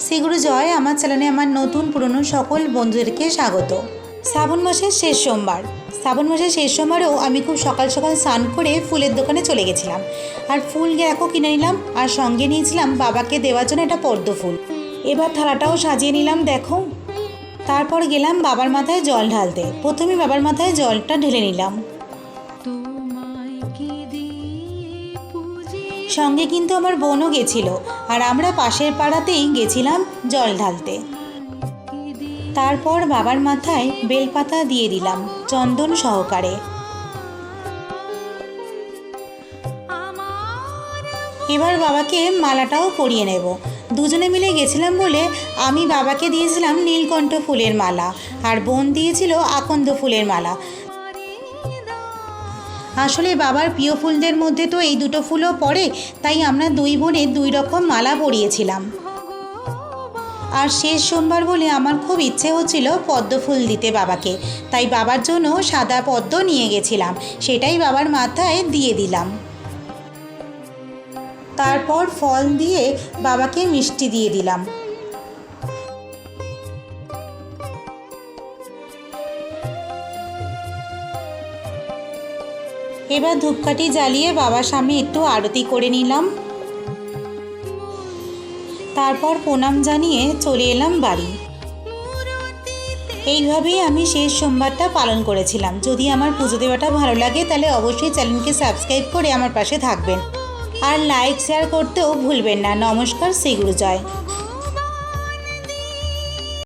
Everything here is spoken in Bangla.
শ্রী গুরু জয়। আমার চ্যানেলে আমার নতুন পুরনো সকল বন্ধুদেরকে স্বাগত। শ্রাবণ মাসের শেষ সোমবার। শ্রাবণ মাসের শেষ সোমবারেও আমি খুব সকাল সকাল স্নান করে ফুলের দোকানে চলে গেছিলাম। আর ফুল দেখো কিনে নিলাম, আর সঙ্গে নিয়েছিলাম বাবাকে দেওয়ার জন্য একটা পদ্ম ফুল। এবার থালাটাও সাজিয়ে নিলাম দেখো। তারপর গেলাম বাবার মাথায় জল ঢালতে। প্রথমে বাবার মাথায় জলটা ঢেলে নিলাম। সঙ্গে কিন্তু আমার বোনও গেছিল, আর আমরা পাশের পাড়াতেই গেছিলাম জল ঢালতে। তারপর বাবার মাথায় বেলপাতা দিয়ে দিলাম চন্দন সহকারে। এবার বাবাকে মালাটাও পরিয়ে নেব। দুজনে মিলে গেছিলাম বলে আমি বাবাকে দিয়েছিলাম নীলকণ্ঠ ফুলের মালা, আর বোন দিয়েছিল আকন্দ ফুলের মালা। আসলে বাবার প্রিয় ফুলদের মধ্যে তো এই দুটো ফুলও পড়ে, তাই আমরা দুই বোনে দুই রকম মালা পরিয়েছিলাম। আর শেষ সোমবার বলে আমার খুব ইচ্ছে হচ্ছিল পদ্ম ফুল দিতে বাবাকে, তাই বাবার জন্য সাদা পদ্ম নিয়ে গেছিলাম, সেটাই বাবার মাথায় দিয়ে দিলাম। তারপর ফল দিয়ে বাবাকে মিষ্টি দিয়ে দিলাম। এবার ধূপকাঠি জ্বালিয়ে বাবার সামনে একটু আরতি করে নিলাম। তারপর প্রণাম জানিয়ে চলে এলাম বাড়ি। এইভাবেই আমি শেষ সোমবারটা পালন করেছিলাম। যদি আমার পুজো দেওয়াটা ভালো লাগে তাহলে অবশ্যই চ্যানেলকে সাবস্ক্রাইব করে আমার পাশে থাকবেন, আর লাইক শেয়ার করতেও ভুলবেন না। নমস্কার, শ্রী গুরু জয়।